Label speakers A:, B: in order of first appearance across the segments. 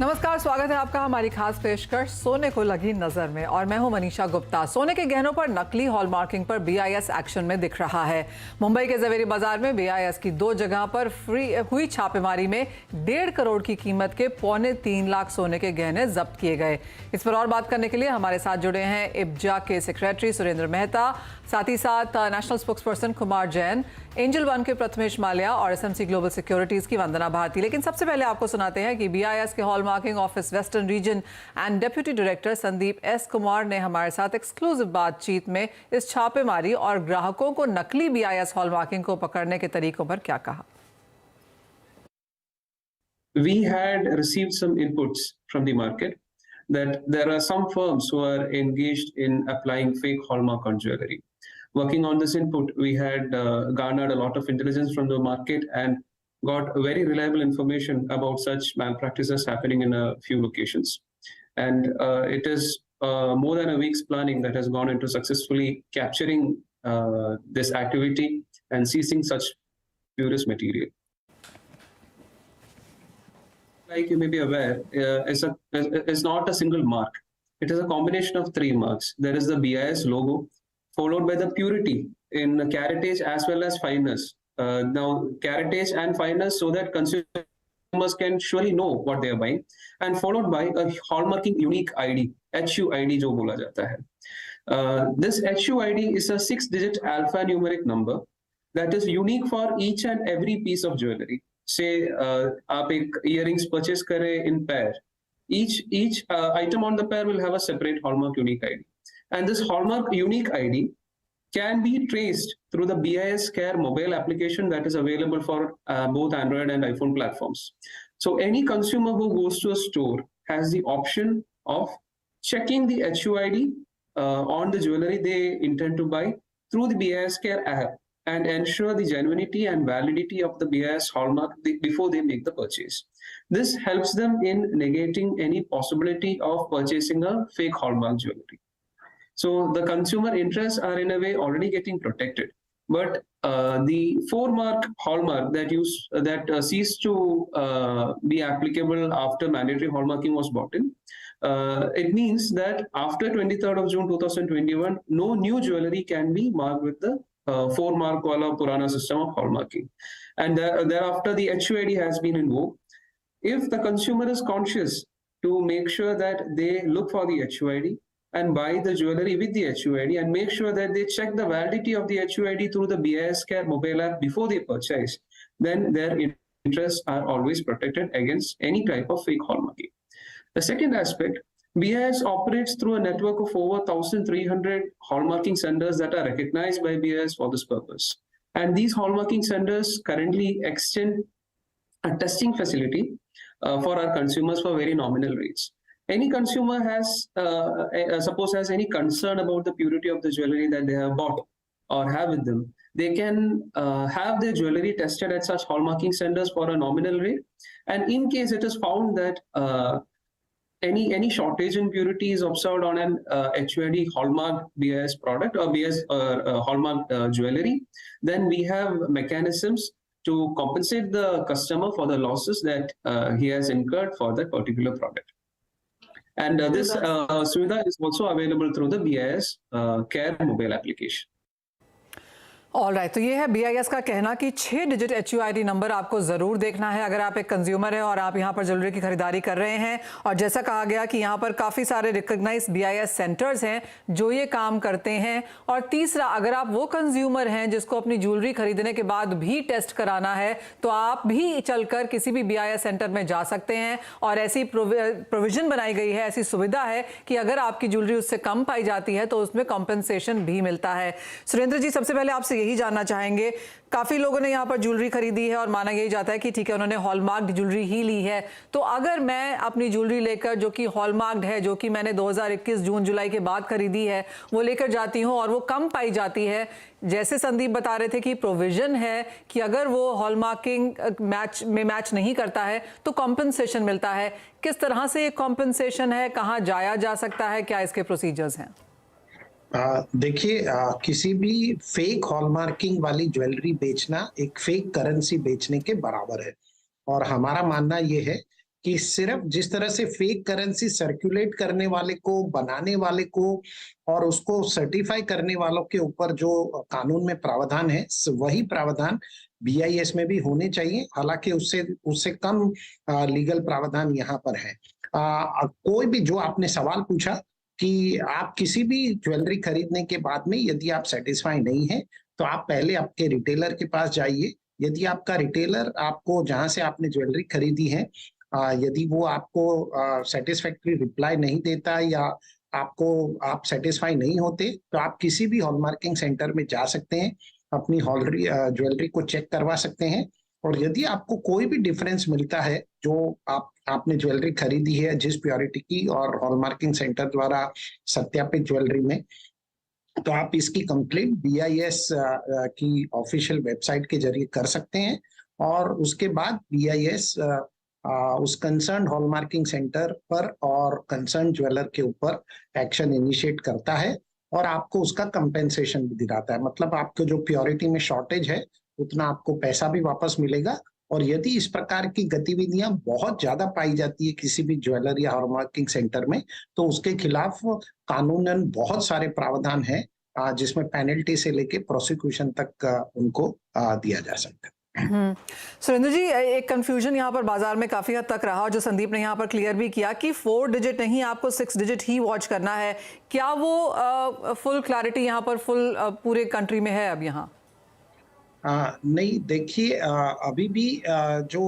A: नमस्कार, स्वागत है आपका हमारी खास पेशकश सोने को लगी नजर में। और मैं हूं मनीषा गुप्ता। सोने के गहनों पर नकली हॉलमार्किंग पर बीआईएस एक्शन में दिख रहा है। मुंबई के जवेरी बाजार में बीआईएस की 2 जगह पर हुई छापेमारी में 1.5 करोड़ की कीमत के 2.25 लाख सोने के गहने जब्त किए गए। इस पर और बात करने के लिए हमारे साथ जुड़े हैं इब्जा के सेक्रेटरी सुरेंद्र मेहता, साथ ही साथ national spokesperson Kumar Jain, angel one के प्रथमेश माल्या और एसएमसी ग्लोबल सिक्योरिटीज की वंदना भारती। लेकिन सबसे पहले आपको सुनाते हैं कि बीआईएस के hallmarking office western region and deputy director Sandeep S Kumar ने हमारे साथ एक्सक्लूसिव बातचीत में इस छापेमारी और ग्राहकों को नकली बीआईएस हॉलमार्किंग को पकड़ने के तरीकों पर क्या कहा।
B: We had received some inputs from the market that there are some firms who are engaged in applying fake hallmark on jewelry. Working on this input, we had garnered a lot of intelligence from the market and got very reliable information about such malpractices happening in a few locations. And it is more than a week's planning that has gone into successfully capturing this activity and seizing such spurious material. Like you may be aware, is not a single mark. It is a combination of 3 marks. There is the BIS logo, followed by the purity in caratage as well as fineness. Now, caratage and fineness so that consumers can surely know what they are buying, and followed by a hallmarking unique ID, HUID जो बोला जाता है. This HUID is a 6-digit alphanumeric number that is unique for each and every piece of jewelry. Say आप एक earrings purchase करें in pair, each item on the pair will have a separate hallmark unique ID, and this hallmark unique ID can be traced through the BIS Care mobile application that is available for both Android and iPhone platforms. So any consumer who goes to a store has the option of checking the HUID on the jewelry they intend to buy through the BIS Care app and ensure the genuinity and validity of the BIS hallmark before they make the purchase. This helps them in negating any possibility of purchasing a fake hallmark jewelry. So the consumer interests are in a way already getting protected, but the 4-mark hallmark that ceased to be applicable after mandatory hallmarking was brought in. It means that after 23rd of June 2021, no new jewelry can be marked with the 4-mark wala Purana system of hallmarking. And thereafter, the HUID has been invoked. If the consumer is conscious to make sure that they look for the HUID and buy the jewelry with the HUID and make sure that they check the validity of the HUID through the BIS Care mobile app before they purchase, then their interests are always protected against any type of fake hallmarking. The second aspect, BIS operates through a network of over 1,300 hallmarking centers that are recognized by BIS for this purpose. And these hallmarking centers currently extend a testing facility for our consumers for very nominal rates. Any consumer has, suppose has any concern about the purity of the jewelry that they have bought or have with them, they can have their jewelry tested at such hallmarking centers for a nominal rate. And in case it is found that any shortage in purity is observed on an HUID hallmark BIS product or BIS hallmark jewelry, then we have mechanisms to compensate the customer for the losses that he has incurred for that particular product. And this Suvidha is also available through the BIS Care mobile application.
A: All right, तो ये है BIS का कहना कि 6 digit HUID number आपको ज़रूर देखना है अगर आप एक कंज्यूमर हैं और आप यहाँ पर ज्वेलरी की खरीदारी कर रहे हैं। और जैसा कहा गया कि यहाँ पर काफ़ी सारे रिकग्नाइज बीआईएस सेंटर्स हैं जो ये काम करते हैं। और तीसरा, अगर आप वो कंज्यूमर हैं जिसको अपनी ज्वेलरी खरीदने के बाद भी टेस्ट कराना है तो आप भी चलकर किसी भी बीआईएस सेंटर में जा सकते हैं। और ऐसी प्रोविजन बनाई गई है, ऐसी सुविधा है कि अगर आपकी ज्वेलरी उससे कम पाई जाती है तो उसमें कॉम्पेंसेशन भी मिलता है। सुरेंद्र जी, सबसे पहले आपसे यही जानना चाहेंगे, काफी लोगों ने यहाँ पर ज्वेलरी खरीदी है और माना यही जाता है कि ठीक है उन्होंने हॉलमार्क ज्वेलरी ही ली है, तो अगर मैं अपनी ज्वेलरी लेकर जो कि हॉलमार्क है, जो कि मैंने 2021 जून जुलाई के बाद खरीदी है, वो लेकर जाती हूँ और वो कम पाई जाती है, जैसे संदीप बता रहे थे कि प्रोविजन है कि अगर वो हॉलमार्किंग मैच नहीं करता है तो कॉम्पेंसेशन मिलता है। किस तरह से ये कॉम्पेंसेशन है, कहाँ जाया जा सकता है, क्या इसके प्रोसीजर्स हैं?
C: देखिए, किसी भी फेक हॉलमार्किंग वाली ज्वेलरी बेचना एक फेक करेंसी बेचने के बराबर है। और हमारा मानना ये है कि सिर्फ जिस तरह से फेक करेंसी सर्कुलेट करने वाले को, बनाने वाले को और उसको सर्टिफाई करने वालों के ऊपर जो कानून में प्रावधान है, वही प्रावधान बीआईएस में भी होने चाहिए। हालांकि उससे उससे कम लीगल प्रावधान यहाँ पर है। कोई भी, जो आपने सवाल पूछा कि आप किसी भी ज्वेलरी खरीदने के बाद में यदि आप सेटिस्फाई नहीं है, तो आप पहले आपके रिटेलर के पास जाइए। यदि आपका रिटेलर आपको, जहां से आपने ज्वेलरी खरीदी है, यदि वो आपको सेटिस्फैक्ट्री रिप्लाई नहीं देता या आप सेटिस्फाई नहीं होते, तो आप किसी भी हॉलमार्किंग सेंटर में जा सकते हैं, अपनी ज्वेलरी को चेक करवा सकते हैं। और यदि आपको कोई भी डिफरेंस मिलता है, जो आपने ज्वेलरी खरीदी है जिस प्योरिटी की और हॉलमार्किंग सेंटर द्वारा सत्यापित ज्वेलरी में, तो आप इसकी कंप्लेंट बीआईएस की ऑफिशियल वेबसाइट के जरिए कर सकते हैं। और उसके बाद बीआईएस उस कंसर्न हॉलमार्किंग सेंटर पर और कंसर्न ज्वेलर के ऊपर एक्शन इनिशिएट करता है और आपको उसका कंपेंसेशन भी दिलाता है। मतलब आपको जो प्योरिटी में शॉर्टेज है, उतना आपको पैसा भी वापस मिलेगा। और यदि इस प्रकार की गतिविधियां बहुत ज्यादा पाई जाती है किसी भी ज्वेलर या हॉलमार्किंग सेंटर में, तो उसके खिलाफ कानूनन बहुत सारे प्रावधान हैं, जिसमें पेनल्टी से लेके प्रोसिक्यूशन तक उनको दिया जा सकता है।
A: सुरेंद्र जी, एक कंफ्यूजन यहाँ पर बाजार में काफी हद तक रहा, जो संदीप ने यहाँ पर क्लियर भी किया कि 4 डिजिट नहीं, आपको 6 डिजिट ही वॉच करना है। क्या वो फुल क्लैरिटी यहाँ पर पूरे कंट्री में है अब यहाँ?
C: नहीं, देखिए, अभी भी जो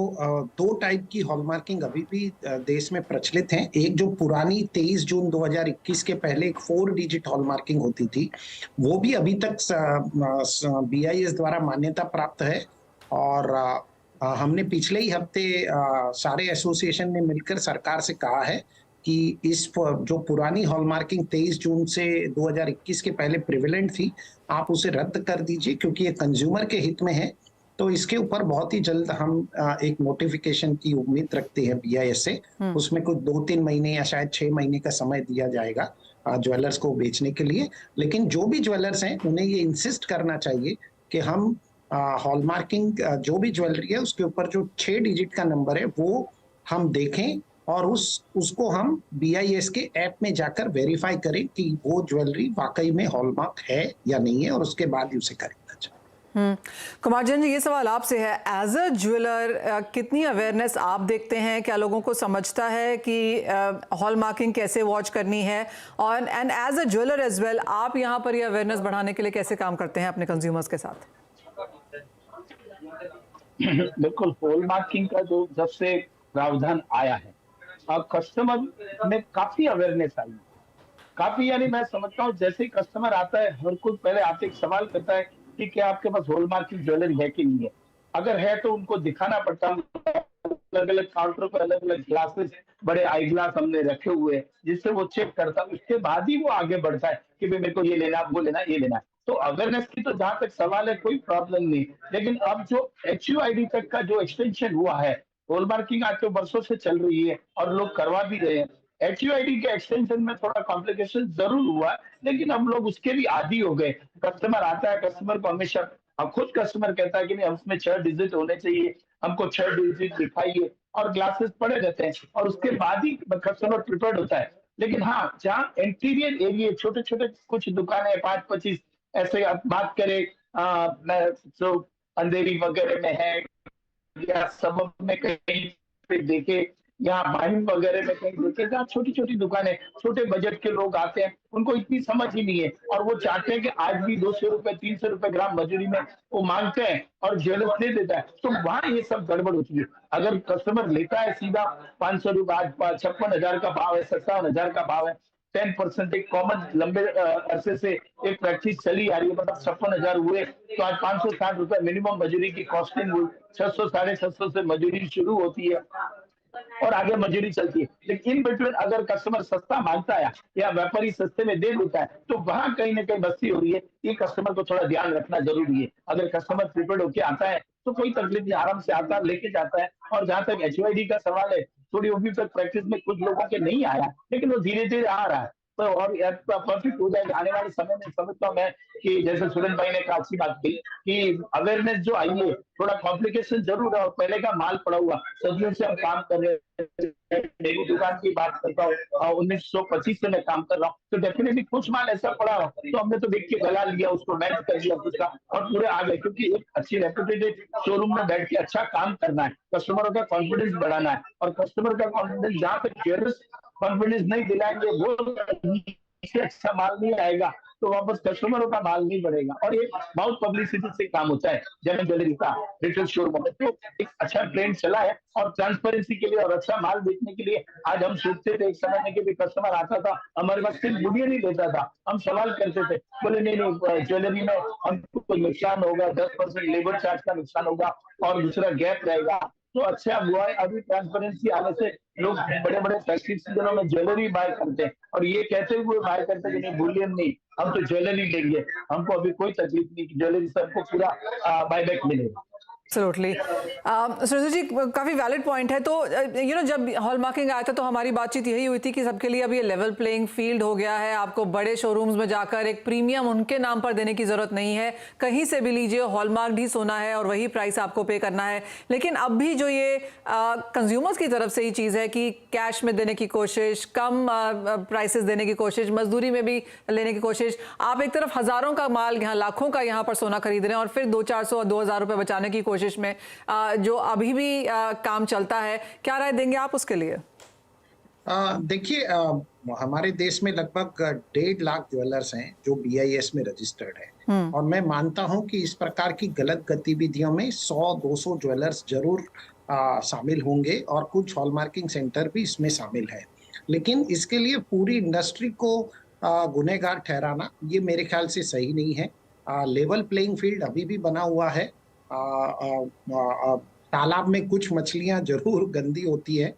C: 2 टाइप की हॉलमार्किंग अभी भी देश में प्रचलित हैं। एक जो पुरानी 23 जून 2021 के पहले एक 4 डिजिट हॉलमार्किंग होती थी, वो भी अभी तक बीआईएस द्वारा मान्यता प्राप्त है। और हमने पिछले ही हफ्ते सारे एसोसिएशन ने मिलकर सरकार से कहा है कि इस जो पुरानी हॉलमार्किंग 23 जून से 2021 के पहले प्रिवेलेंट थी, आप उसे रद्द कर दीजिए, क्योंकि ये कंज्यूमर के हित में है। तो इसके ऊपर बहुत ही जल्द हम एक नोटिफिकेशन की उम्मीद रखते हैं बीआईएस से। उसमें कुछ 2-3 महीने या शायद 6 महीने का समय दिया जाएगा ज्वेलर्स को बेचने के लिए। लेकिन जो भी ज्वेलर्स हैं, उन्हें ये इंसिस्ट करना चाहिए कि हम हॉलमार्किंग जो भी ज्वेलरी है उसके ऊपर जो 6 डिजिट का नंबर है वो हम देखें और उसको हम बीआईएस के ऐप में जाकर वेरीफाई करें कि वो ज्वेलरी वाकई में हॉलमार्क है या नहीं है, और उसके बाद ही उसे खरीदना चाहिए।
A: कुमार जैन जी, ये सवाल आपसे है। एज अ ज्वेलर कितनी अवेयरनेस आप देखते हैं? क्या लोगों को समझता है कि हॉलमार्किंग कैसे वॉच करनी है? और and as a jeweller as well, आप यहाँ पर ये अवेयरनेस बढ़ाने के लिए कैसे काम करते हैं अपने कंज्यूमर्स के साथ?
D: बिल्कुल, हॉलमार्किंग का जो जब से प्रावधान आया है, कस्टमर में काफी अवेयरनेस आई है। काफी, यानी मैं समझता हूँ जैसे ही कस्टमर आता है, हर कोई पहले आपसे एक सवाल करता है कि क्या आपके पास हॉलमार्किंग ज्वेलरी है कि नहीं है। अगर है तो उनको दिखाना पड़ता है। अलग अलग काउंटर पर अलग अलग ग्लासेस, बड़े आई ग्लास हमने रखे हुए हैं, जिससे वो चेक करता है। उसके बाद ही वो आगे बढ़ता है कि भाई मेरे को ये लेना, वो लेना, ये लेना। तो अवेयरनेस की तो जहां तक सवाल है, कोई प्रॉब्लम नहीं। लेकिन अब जो HUID तक का जो एक्सटेंशन हुआ है, हॉलमार्किंग आज तो वर्षों से चल रही है और लोग करवा भी रहे हैं। HUID के एक्सटेंशन में थोड़ा कॉम्प्लिकेशन जरूर हुआ, लेकिन हम लोग उसके भी आदी हो गए। कस्टमर आता है, कस्टमर को हमेशा, अब खुद कस्टमर कहता है कि नहीं, उसमें 6 डिजिट होने चाहिए, हमको 6 डिजिट दिखाइए, और ग्लासेस पड़े रहते हैं और उसके बाद ही कस्टमर प्रिपेयर्ड होता है। लेकिन हाँ, जहाँ इंटीरियर एरिया, छोटे छोटे कुछ दुकानें 5-25 ऐसे आप बात करें, जो अंधेरी वगैरह में है या सब में कहीं पे देखे, यहाँ बाहिम वगैरह में कहीं देखे, जहाँ छोटी छोटी दुकानें, छोटे बजट के लोग आते हैं, उनको इतनी समझ ही नहीं है और वो चाहते हैं कि आज भी 200 रुपए 300 रुपए ग्राम मजूरी में वो मांगते हैं और ज्वेलर्स दे देता है। तो वहां ये सब गड़बड़ होती है। अगर कस्टमर लेता है सीधा 500 रुपए, आज 56,000 का भाव है, 57,000 का भाव है, 10% एक कॉमन लंबे अरसे से एक प्रैक्टिस चली आ रही है, मतलब 56,000 हुए तो आज 560 रुपए मिनिमम मजूरी की कॉस्टिंग हुई, 600 650 से मजूरी शुरू होती है और आगे मजूरी चलती है। लेकिन इन बिटवीन अगर कस्टमर सस्ता मांगता है या व्यापारी सस्ते में दे देता है, तो वहां कहीं ना कहीं बस्ती हो रही है। ये कस्टमर को थोड़ा ध्यान रखना जरूरी है। अगर कस्टमर प्रिपेयर्ड होकर आता है तो कोई तकलीफ नहीं, आराम से आता है, लेके जाता है। और जहां तक HUID का सवाल है, थोड़ी अभी तक प्रैक्टिस में कुछ लोगों के नहीं आया, लेकिन वो धीरे धीरे आ रहा है। तो और परफेक्ट हो जाएगा आने वाले समय में। समझता हूँ मैं कि जैसे सुरेश भाई ने कहा, अच्छी बात की कि अवेयरनेस जो आई है, थोड़ा कॉम्प्लिकेशन जरूर है और पहले का माल पड़ा हुआ, सदियों से हम काम कर रहे हैं। मेरी दुकान की बात करता हूँ, 1925 से मैं काम कर रहा हूँ, तो डेफिनेटली कुछ माल ऐसा पड़ा हो तो हमने तो देख के गला लिया, उसको मैच कर दिया कुछ का और पूरे आ गए, क्योंकि एक अच्छी रेपुटेड शोरूम में बैठ के अच्छा काम करना है, कस्टमरों का कॉन्फिडेंस बढ़ाना है, और कस्टमर का कॉन्फिडेंस जहाँ तक ज्वेलर्स कॉन्फिडेंस नहीं दिलाएंगे, वो से अच्छा माल नहीं आएगा तो वापस कस्टमरों का माल नहीं बढ़ेगा। और ये बहुत पब्लिसिटी से काम होता है जेम ज्वेलरी का रिटेल शोरूम में, तो एक अच्छा ट्रेंड चला है। और ट्रांसपेरेंसी के लिए और अच्छा माल बेचने के लिए आज हम सोचते थे, एक समय में कि कस्टमर आता था हमारे पास सिर्फ बुलियन ही लेता था, हम सवाल करते थे, बोले नहीं ज्वेलरी में हमको कोई नुकसान होगा, 10% लेबर चार्ज का नुकसान होगा और दूसरा गैप रहेगा। तो अच्छा हुआ है, अभी ट्रांसपेरेंसी आने से लोग बड़े बड़े फेस्टिव सीजनों में ज्वेलरी बाय करते हैं और ये कहते हुए बाय करते हैं कि नहीं बुलियन नहीं, हम तो ज्वेलरी लेंगे, हमको अभी कोई तकलीफ नहीं, ज्वेलरी से हमको पूरा बायबैक मिलेगा।
A: एब्सोल्युटली। सुरेंद्र जी, काफ़ी वैलिड पॉइंट है। तो जब हॉलमार्किंग आया था तो हमारी बातचीत यही हुई थी कि सबके लिए अब ये लेवल प्लेइंग फील्ड हो गया है, आपको बड़े शोरूम्स में जाकर एक प्रीमियम उनके नाम पर देने की ज़रूरत नहीं है, कहीं से भी लीजिए, हॉलमार्क ही सोना है और वही प्राइस आपको पे करना है। लेकिन अब भी जो ये कंज्यूमर्स की तरफ से ही चीज़ है कि कैश में देने की कोशिश, कम प्राइसेस देने की कोशिश, मजदूरी में भी लेने की कोशिश, आप एक तरफ हज़ारों का माल यहाँ लाखों का यहाँ पर सोना खरीद रहे हैं और फिर 200-400 और 2000 रुपये बचाने की कोशिश में जो अभी भी काम चलता है, क्या राय देंगे आप उसके लिए?
C: देखिए, हमारे देश में लगभग 1.5 लाख ज्वेलर्स हैं जो BIS में रजिस्टर्ड है और मैं मानता हूं कि इस प्रकार की गलत गतिविधियों में 100-200 ज्वेलर्स जरूर शामिल होंगे और कुछ हॉलमार्किंग सेंटर भी इसमें शामिल है। लेकिन इसके लिए पूरी इंडस्ट्री को गुनहगार ठहराना ये मेरे ख्याल से सही नहीं है। लेवल प्लेइंग फील्ड अभी भी बना हुआ है। तालाब में कुछ मछलियां जरूर गंदी होती है,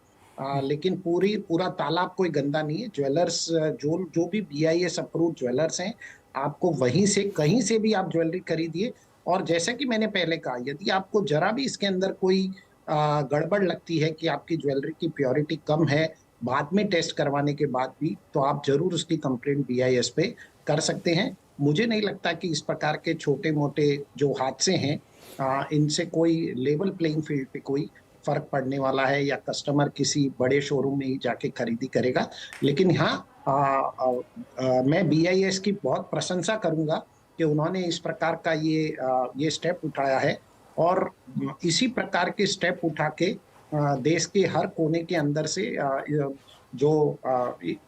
C: लेकिन पूरा तालाब कोई गंदा नहीं है। ज्वेलर्स जो भी BIS अप्रूव ज्वेलर्स हैं, आपको वहीं से कहीं से भी आप ज्वेलरी खरीदिए। और जैसा कि मैंने पहले कहा, यदि आपको जरा भी इसके अंदर कोई गड़बड़ लगती है कि आपकी ज्वेलरी की प्योरिटी कम है बाद में टेस्ट करवाने के बाद भी, तो आप जरूर उसकी कंप्लेंट BIS पे कर सकते हैं। मुझे नहीं लगता कि इस प्रकार के छोटे मोटे जो हादसे हैं इनसे कोई लेवल प्लेइंग फील्ड पे कोई फर्क पड़ने वाला है या कस्टमर किसी बड़े शोरूम में ही जाके खरीदी करेगा। लेकिन हाँ, मैं BIS की बहुत प्रशंसा करूंगा कि उन्होंने इस प्रकार का ये स्टेप उठाया है और इसी प्रकार के स्टेप उठा के देश के हर कोने के अंदर से जो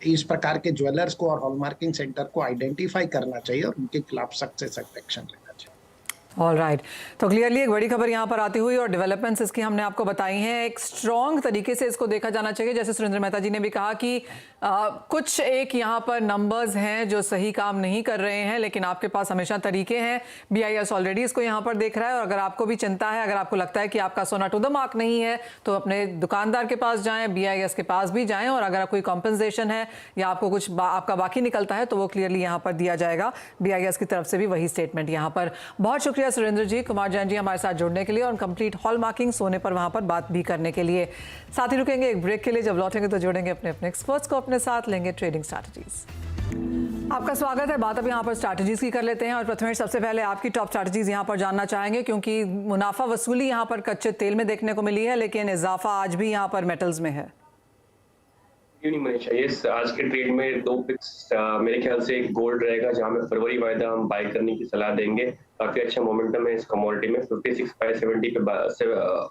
C: इस प्रकार के ज्वेलर्स को और हॉलमार्किंग सेंटर को आइडेंटिफाई करना चाहिए और उनके खिलाफ सख्त से सख्त एक्शन लेना चाहिए।
A: ऑल राइट, तो क्लियरली एक बड़ी खबर यहाँ पर आती हुई और डेवलपमेंट्स इसकी हमने आपको बताई हैं। एक स्ट्रॉन्ग तरीके से इसको देखा जाना चाहिए, जैसे सुरेंद्र मेहता जी ने भी कहा कि कुछ एक यहाँ पर नंबर्स हैं जो सही काम नहीं कर रहे हैं, लेकिन आपके पास हमेशा तरीके हैं। BIS ऑलरेडी इसको यहाँ पर देख रहा है और अगर आपको भी चिंता है, अगर आपको लगता है कि आपका सोना टू द मार्क नहीं है, तो अपने दुकानदार के पास जाएँ, BIS के पास भी जाएँ और अगर कोई कॉम्पनसेशन है या आपको कुछ आपका बाकी निकलता है तो वो क्लियरली यहाँ पर दिया जाएगा। BIS की तरफ से भी वही स्टेटमेंट यहाँ पर। बहुत शुक्रिया सुरेंद्र जी, कुमार जैन जी हमारे साथ जुड़ने के लिए और कंप्लीट हॉलमार्किंग सोने पर वहां पर बात भी करने के लिए। साथ ही रुकेंगे एक ब्रेक के लिए, जब लौटेंगे तो जोड़ेंगे अपने एक्सपर्ट्स को अपने साथ, लेंगे ट्रेडिंग स्ट्रैटेजीज। आपका स्वागत है। बात अब यहाँ पर स्ट्रैटेजीज की कर लेते हैं और प्रथमेश, सबसे पहले आपकी टॉप स्ट्रैटेजीज यहाँ पर जानना चाहेंगे, क्योंकि मुनाफा वसूली यहाँ पर कच्चे तेल में देखने को मिली है, लेकिन इजाफा आज भी यहाँ पर मेटल्स में है।
E: नहीं मनीषा, ये आज के ट्रेड में 2 पिक्स मेरे ख्याल से एक गोल्ड रहेगा जहां में फरवरी वायदा हम बाय करने की सलाह देंगे। काफी अच्छा मोमेंटम है इस कमोडिटी में। 56,570 पे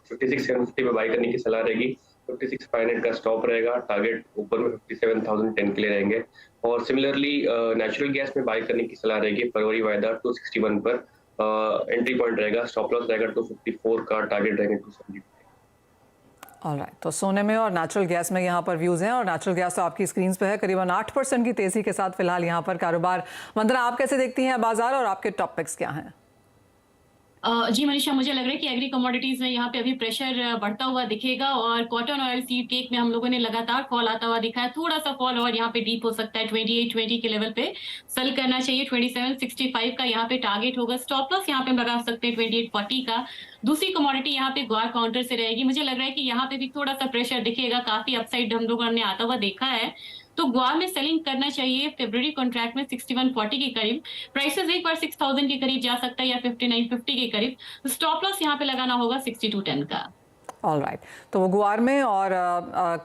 E: 56,750 पे बाय करने की सलाह रहेगी। 56,500 का स्टॉप रहेगा। टारगेट ऊपर में 57,010 के लिए रहेंगे। और सिमिलरली नेचुरल गैस में बाय करने की सलाह रहेगी। फरवरी वायदा 261 पर एंट्री पॉइंट रहेगा। स्टॉप लॉस रहेगा 254 का, टारगेट रहेंगे 270।
A: ऑलराइट, तो सोने में और नेचुरल गैस में यहाँ पर व्यूज़ हैं और नेचुरल गैस तो आपकी स्क्रीन पे है, करीबन 8% की तेज़ी के साथ फिलहाल यहाँ पर कारोबार। वंदना, आप कैसे देखती हैं बाजार और आपके टॉप पिक्स क्या हैं?
F: जी मनीषा, मुझे लग रहा है कि एग्री कमोडिटीज में यहाँ पे अभी प्रेशर बढ़ता हुआ दिखेगा और कॉटन ऑयल, सीड केक में हम लोगों ने लगातार फॉल आता हुआ दिखा है। थोड़ा सा फॉल और यहाँ पे डीप हो सकता है। 2820 के लेवल पे सेल करना चाहिए। 2765 का यहाँ पे टारगेट होगा। स्टॉप लॉस यहाँ पे हम लगा सकते हैं 2840 का। दूसरी कमोडिटी यहाँ पे ग्वार काउंटर से रहेगी। मुझे लग रहा है कि यहाँ पे भी थोड़ा सा प्रेशर दिखेगा। काफी अपसाइड हम लोगों ने आता हुआ देखा है। तो गुआ में सेलिंग करना चाहिए फरवरी कॉन्ट्रैक्ट में 6140 के करीब। प्राइसेस एक बार 6000 के करीब जा सकता है या 5950 के करीब। स्टॉप लॉस यहाँ पे लगाना होगा 6210 का।
A: ऑल राइट, तो वो गुआर में और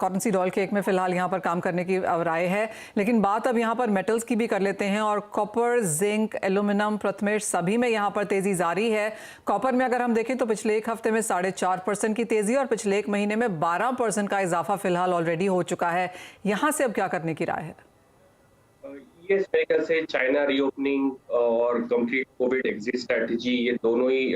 A: कॉटन सीड ऑयल केक में फिलहाल यहाँ पर काम करने की राय है। लेकिन बात अब यहाँ पर मेटल्स की भी कर लेते हैं और कॉपर, जिंक, एल्यूमिनियम, प्रथमेश सभी में यहाँ पर तेजी जारी है। कॉपर में अगर हम देखें तो पिछले एक हफ्ते में 4.5% की तेजी और पिछले एक महीने में 12% का इजाफा फिलहाल ऑलरेडी हो चुका है। यहाँ से अब क्या करने की राय है?
E: ये इस तरीके से चाइना रीओपनिंग और कंप्लीट कोविड एग्जिट स्ट्रेटजी, ये दोनों ही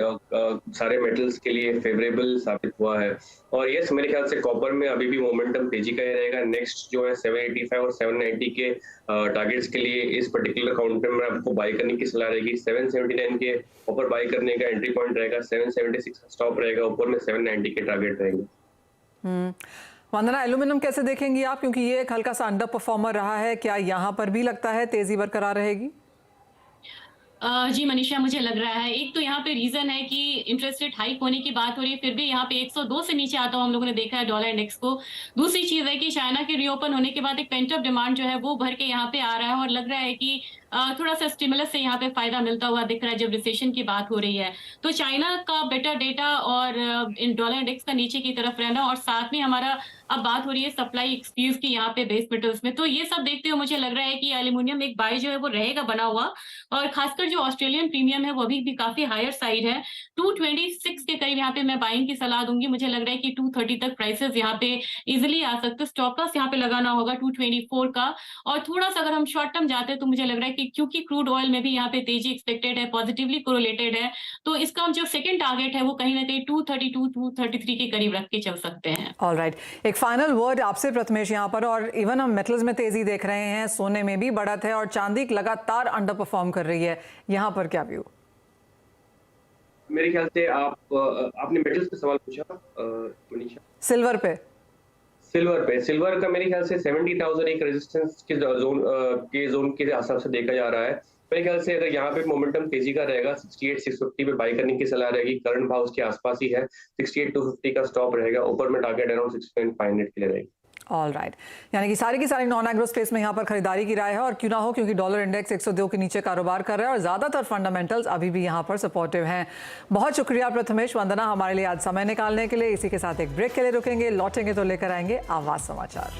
E: सारे मेटल्स के लिए फेवरेबल साबित हुआ है। और यस, मेरे ख्याल से कॉपर में अभी भी मोमेंटम तेजी का ही रहेगा। नेक्स्ट जो है 785 और 790 के टारगेट्स के लिए इस पर्टिकुलर काउंटर में आपको बाई करने की सलाह रहेगी। 779 के ऊपर बाई करने का एंट्री पॉइंट रहेगा, 776 का स्टॉप रहेगा, ऊपर में 790 के टारगेट रहेंगे।
A: वंदना, एल्यूमिनियम कैसे देखेंगी आप, क्योंकि ये एक हल्का सा अंडर परफॉर्मर रहा है, क्या यहाँ पर भी लगता है तेजी बरकरार रहेगी?
F: जी मनीषा, मुझे लग रहा है एक तो यहाँ पे रीजन है कि इंटरेस्ट रेट हाइक होने की बात हो रही है, फिर भी यहाँ पे 102 से नीचे आता हुआ हम लोगों ने देखा है डॉलर इंडेक्स को। दूसरी चीज है कि चाइना के रीओपन होने के बाद एक पेंट अप डिमांड जो है वो भर के यहाँ पे आ रहा है और लग रहा है कि थोड़ा सा स्टिमुलस से यहाँ पे फायदा मिलता हुआ दिख रहा है जब रिसेशन की बात हो रही है। तो चाइना का बेटर डेटा और इन डॉलर इंडेक्स का नीचे की तरफ रहना और साथ में हमारा अब बात हो रही है सप्लाई एक्सक्यूज की यहाँ पे बेस मेटल्स में, तो ये सब देखते हुए मुझे लग रहा है कि एल्यूमिनियम एक बाय जो है वो रहेगा बना हुआ। और खासकर जो ऑस्ट्रेलियन प्रीमियम है वो अभी भी काफी हायर साइड है। 226 के करीब यहाँ पे मैं बाइंग की सलाह दूंगी। मुझे लग रहा है कि 230 तक प्राइसेस यहाँ पे इजिली आ सकते हैं। स्टॉप लॉस यहाँ पे लगाना होगा 224 का। और थोड़ा सा अगर हम शॉर्ट टर्म जाते हैं तो मुझे लग रहा है कि क्योंकि क्रूड ऑयल में भी यहाँ पे तेजी एक्सपेक्टेड है, पॉजिटिवली कोरिलेटेड है, तो इसका जो सेकंड टारगेट है वो कहीं ना कहीं 232 233 के करीब रख के चल सकते हैं।
A: ऑल राइट, एक फाइनल वर्ड आपसे प्रथमेश यहाँ पर। और इवन हम मेटल्स में तेजी देख रहे हैं, सोने में भी बढ़त है और चांदी लगातार अंडर परफॉर्म कर रही है, यहाँ पर क्या व्यू?
E: मेरे ख्याल से आपने मेटल्स पे सवाल पूछा मनीषा।
A: सिल्वर पे?
E: सिल्वर का मेरे ख्याल से 70,000 एक रेजिस्टेंस के जोन के हिसाब से देखा जा रहा है। मेरे ख्याल से अगर यहाँ पे मोमेंटम तेजी का रहेगा 68,650 पे बाई करने की सलाह रहेगी। करंट भाव उसके आसपास ही है, 68,250 का स्टॉप रहेगा, ऊपर में टारगेट अराउंड 6,500 के लिए रहेगी।
A: ऑल राइट, यानी कि सारी की सारी नॉन एग्रो स्पेस में यहाँ पर खरीदारी की राय है। और क्यों ना हो, क्योंकि डॉलर इंडेक्स 102 के नीचे कारोबार कर रहा है और ज़्यादातर फंडामेंटल्स अभी भी यहाँ पर सपोर्टिव हैं। बहुत शुक्रिया प्रथमेश, वंदना, हमारे लिए आज समय निकालने के लिए। इसी के साथ एक ब्रेक के लिए रुकेंगे, लौटेंगे तो लेकर आएंगे आवाज़ समाचार।